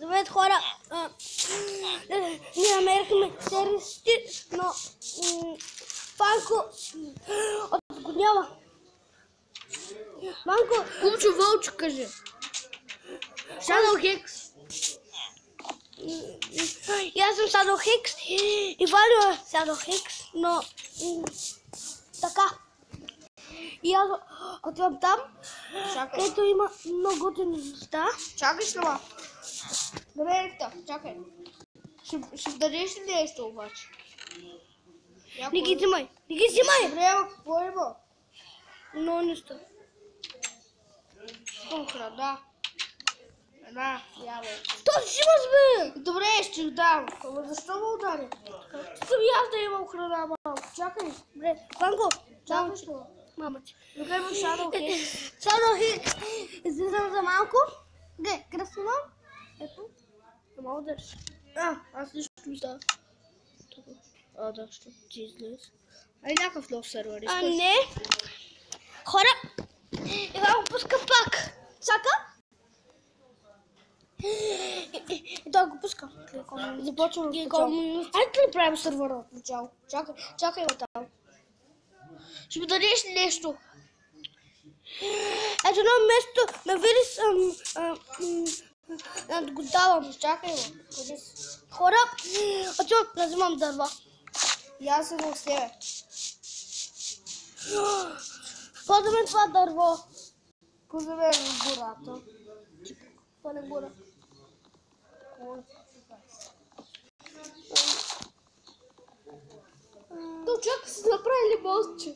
Здравейте, хора! Ние намерихме терористи, но Ванко отгонява. Ванко... Кумчо Вълчо, кажи. Shadow Hex. И аз съм Shadow Hex и Валио е Shadow Hex, но така. И аз отивам там, където има много готини неща. Чакай слова. Добре, Рикта, чакай. Ще дадеш ли нещо обаче? Не ги взимай, не ги взимай! Добре, ама какво има? Но неща. Искам храна. Една ябълка. То си имаш, бе! Добре, ще го дам. Ама защо ме удари? Искам и аз да имам храна малко. Чакай. Добре, Ванко, Чакай слова. мама ти. Добре, има Shadow Hex. Shadow Hex. Излизам за малко. Къде снимам? Ето. Не мога да реши. Аз нищо ми става. Да, ще ти излез. Ай, някакъв нов сервер. Не. Хора. Иван го пуска пак. Чака. И той го пуска. Започвам от Колко начало. минути? Айде да правим сервера от начало. Чакай го там. Ще ми дадеш ли нещо? Ето едно место ме види го давам. Чакай го. Къде си? Хора, отивам да взимам дърва. И аз съм в себе. Ползваме това дърво. Позовем в гората. Това не гора. То чакай си направили мостче.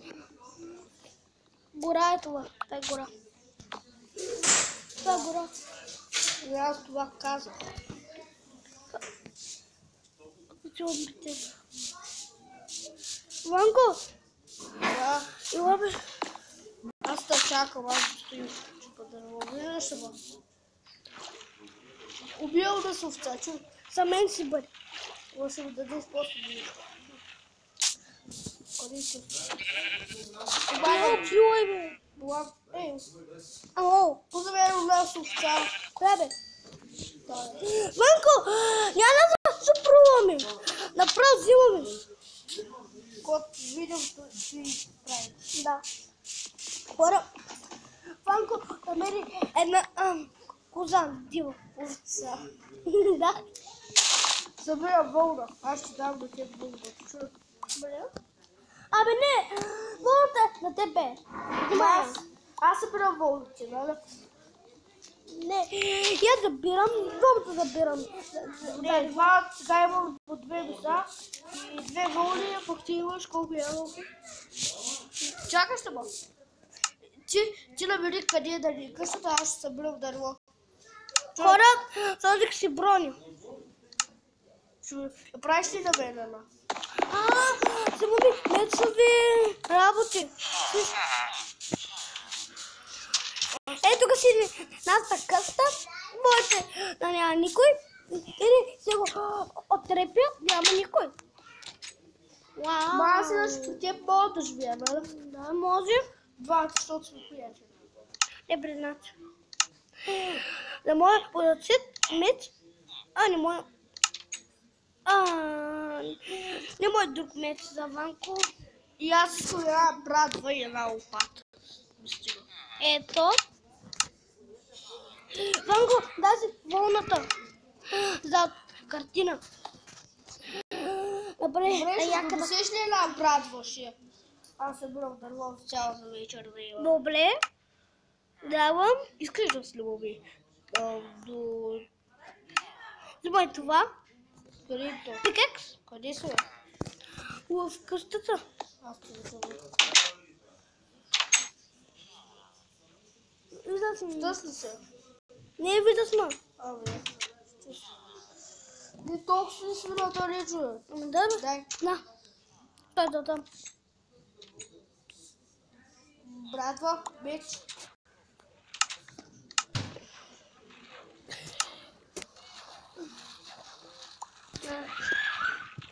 Гора е това. Това е гора. Това е гора. И аз това казах. Отивам при теб. Ванко! Да. Ела бе. Аз те чакам, аз ще стоим. Чупа дърво. Виждаш ли ма? Убил да се овца, чу. За мен си бъде. Това ще го дадеш после да видиш. Къде си? Чуй бе. Ей, Ало. позовем да с овца. Коя бе? Ванко! Няма да се пробваме. Направо взимаме. Кот видео си прави. Да. Хора, Ванко намери една коза дива. Овца. Да. Събира вълна. Аз ще дам да теб вълна. Добре. Абе не, вълната е на тебе. Аз събирам вълните, нали? Не, я забирам, двамата забирам. Не, два, сега имам по две места и две вълни, пък ти имаш колко ябълки. Чакай се, ма. Ти намери къде да ни къщата, аз ще събирам дърво. Хора, сложих си броня. Правиш ли на мен, ана? Само ми мечови работи. Ето тук си нашата къща, можете да няма никой. Или си го отрепя, няма никой. Ма аз иначе при теб мога да живея, нали? Да, може. Два, защото сме приятели. Не признати. Да може подачит меч, не може. Не може друг меч за Ванко. И аз искам една брадва и една лопата. Ето. Ванко, дази вълната за картина. Добре, Ще донесеш ли една брадва ще? Аз събирам дърво цялата вечер да има. Добре. Давам. Искаш да се любови? Взимай това. Къде е то? Пикекс. Къде са? В къщата. Аз те забравя. Щас ли се? Не е вида сма. Абе. Не толкова ли сме на тази човек? Да, бе. Дай. На. Той да там. Брадва, меч.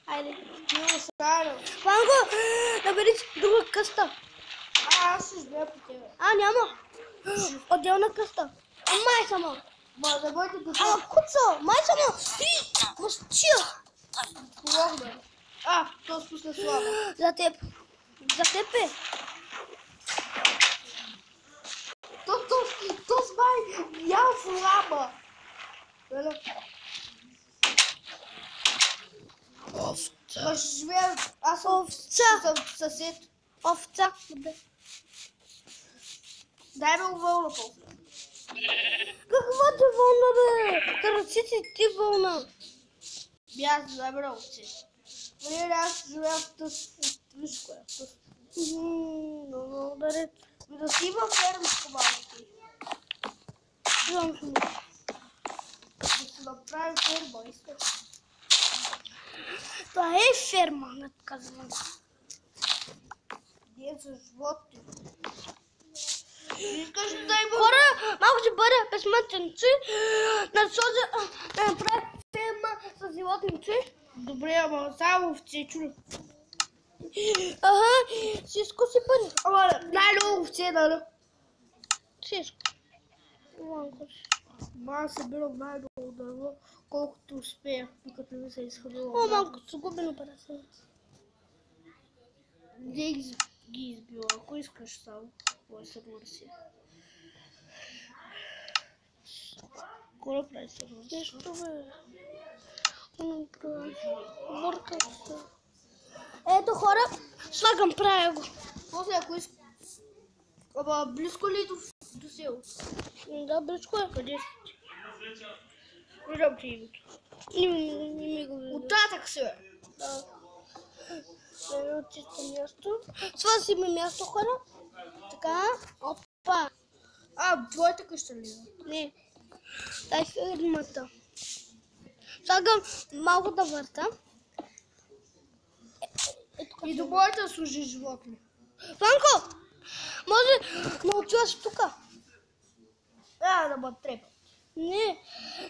Айде. Не оставям. Ванко, набери си друга къща. Аз ще живея по тебе. Няма. Отделна къща. Ама е само. Ма, да бъдете да Ама куца, май само. Мъщия. помогна. То спусна слава. За теб. За теб е. То смай ял слаба. Ма ще живея, аз съм съсед. Овца. Дай ме вълна после. Каква ти вълна, бе? Караците ти вълна. Аз дай ме на овце. Аз живея в тъс. Виж коя в тъс. Много дарет. Да си има фермичко малки. Да си направим ферма, искаш. Това е ферма, надказвам. Ние са животни. Искаш да има... Хора, малко ще бъде безмътенци. Да направя ферма с животници. Добре, ама само овце, чули. Всичко си бъде. Ама най-много овце, нали? Всичко. Ма събирам най-много дърво, колкото успея, докато ми се изхвърля. Малко се губи на парасен. Не ги избила, ако искаш само. Кой сървър си? Кой направи сървър? Нещо, бе. Бъркам се. Ето, хора, слагам, правя го. После ако искаш... Ама близко ли до село? Да, близко е. Къде си? Виждам ти името. Не ми го виждам. Оттатък си, бе. Да. Едно чисто място. Това си ми място, хора. Така. Опа. Твоята къща ли? Не. Дай фирмата. Слагам малко да върта. И до моята служи животни. Франко! Може да отиваш тука. Да ме трепа. Не.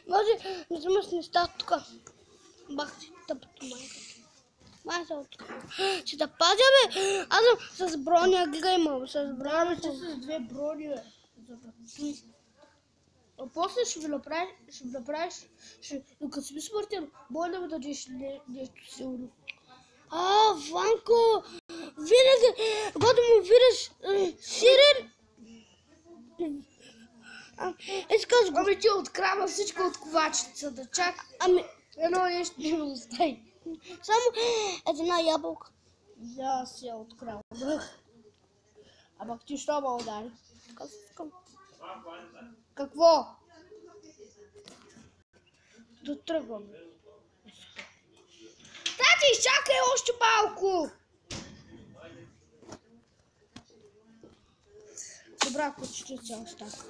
Може да вземаш неща тука. Бах си тъпото майка. Майка от тука. Ще да пазя, бе. Аз съм с броня, гледай, мама. С броня. Ти с две брони, бе. За да той. А после ще ви направиш, докато си ми смъртен, може да ми дадеш нещо силно. Ванко! Винаги, когато му видиш сирен, искаш го. Ами ти открава всичко от ковачицата, чак. Едно нещо не ми остави. Само една ябълка. Да, аз я откраднах. Ама ти що ме удари? Така си искам. Какво? Да тръгвам. Тати, изчакай още малко! Добра, почти цял стак.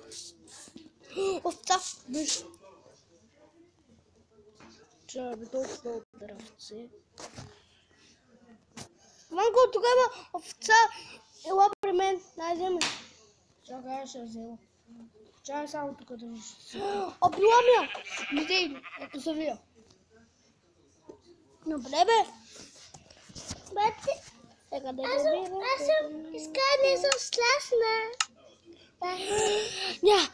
Овца. Виж. Че би толкова много дървце. Ванко, тогава овца ела при мен. Дай вземе. Чакай, ще взема. Чакай само тук да виж. Обила ми я. Видей, ето се вия. Добре, бе. Бати. Сега да добира. Аз съм искане съм страшна.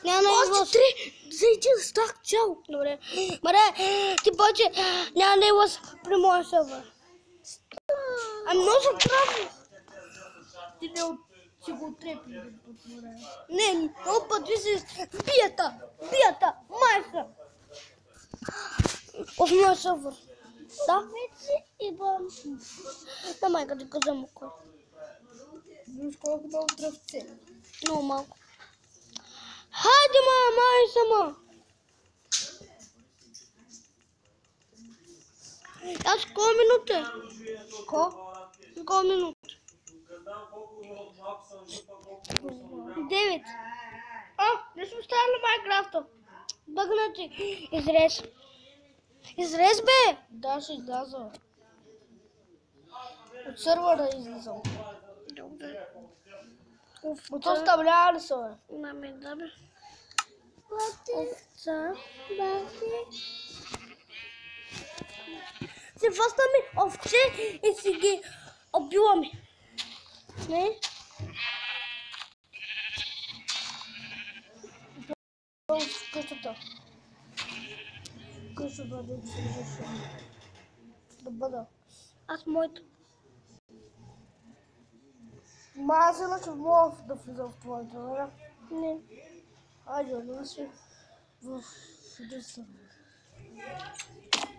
Няма на излъз. Още 3 за един стак цял. Добре. Маре, ти повече няма да излъз при моя сървър. Много съм трудно. Ти не си го отрепи. Не, много пъти си бията, майка. От моя сървър. Да? Идвам. Да, майка, ти каза му кой. Виж колко много тръвце. Много малко. Хайде, май сама. Аз колко минути? Колко минути? 9. Не сме станали Майнкрафта. Бъгна ти. Изрез. Изрез, бе. Да, ще изляза. От сървъра излизам. Добре. От оставлява ли са, бе? Наме, да, бе. Овца. Бати. Си фъста ми овце и си ги обила ми. Не? В къщата. къща да не се реши. Да бъда. Аз моето. Аз иначе мога да влизам в твоята, нали? Не. Айде, да си в единствено.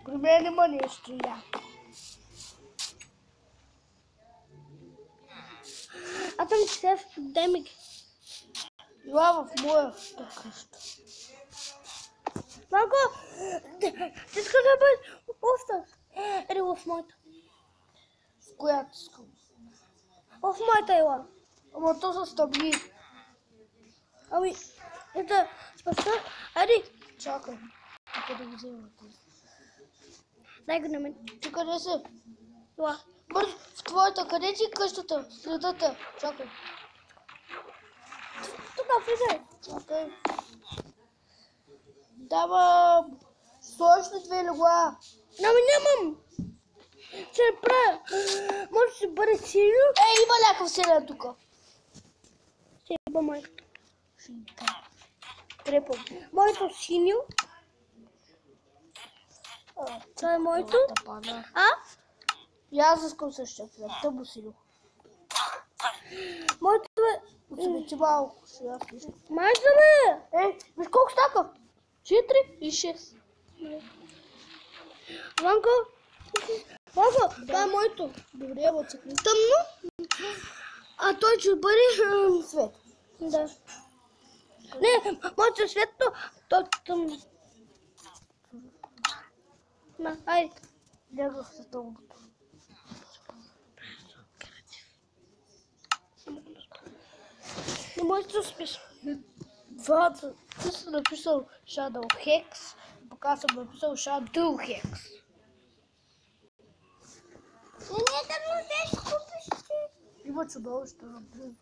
При мен има нещо, я. Аз съм се в демик. Ела в моя къща. Малко, ти искаш да бъдеш остас. Или в моята. В която искам. В моята ела. Ама то са стъбни. Ами, ето, спаса. Айде, Чакай. Тук да го взема. дай го на мен. Ти къде си? Ела. Бързо, в твоята, къде ти е къщата? Следата. Чакай. Тук, влизай. Чакай. Дава сложни две легла. Ами нямам. Ще направя. Може да си бъде синьо. Има някакъв селен тук. Ще еба моето. Трепам. Моето синьо. Това е моето. А? И аз искам същия цвет. Тъмно синьо. Моето е... Отсвети малко. Ще аз виждам. Майче бе! Виж колко стака? 4 и 6. Ванко, това е моето. Добре, ама цикли. Тъмно, а той ще бъде Свет. да. Не, моето е светло, то е тъмно. На, айде. Лягах се тъмното. Не можеш да спиш. Вата, ти си написал Shadow Hex, пък аз съм написал Shadow Hex. Не, да му деш купиш ти. Има чудовище наблизо.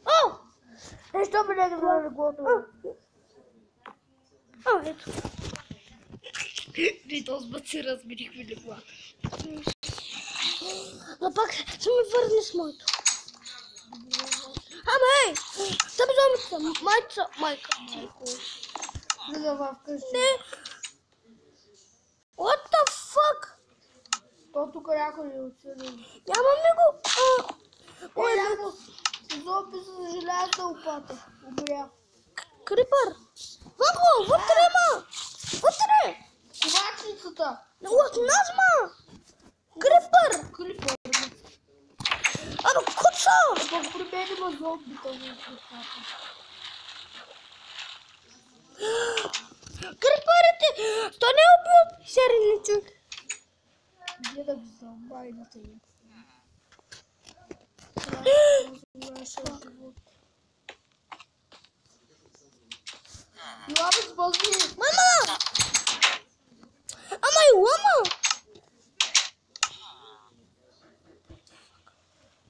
О! Защо ме не на леглото? О, ето. И този път си размерихме леглата. Но пак ще ми върне с моето. Ама ей! Там замица, майка ти. Влизам в къщи. Не. What the fuck? То тук някой е оцелил. Нямам ли го? Ой, някой се записа за желязна лопата. Умря. Крипър! Ванко, вътре има! Вътре! Ковачницата. От нас ма! Крипър! Клипър. Абе, куца! Пък при мен има зомбита в крипата. Крипърите! Сто не е убил серийни човек. Гледах за майната им. Ела бе, спази! Мама! Ама и лама!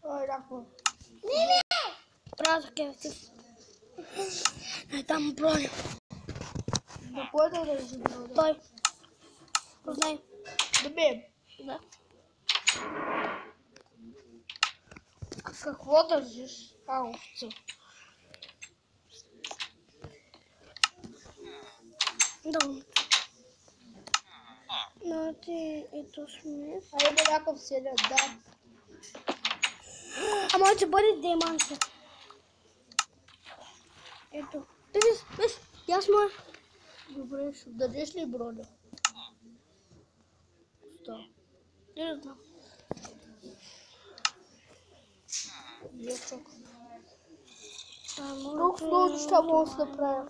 Ой, някаква. Правя за кефти. Е, там броня. На кой да държи броня? Той. Познай. Да бе. Да. Какво държиш? Овце. Да. Но ти ето смес. А има някакъв селен, да. Ама ще бъде деманче. Ето. Виж, ясно е. Добре, ще дадеш ли броня? Да. Не знам. Я чакам. Много Колко много неща мога да се направя.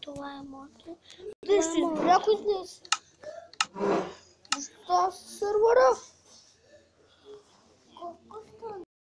Това е моето. Нещо, някой днес. Защо аз сървъра?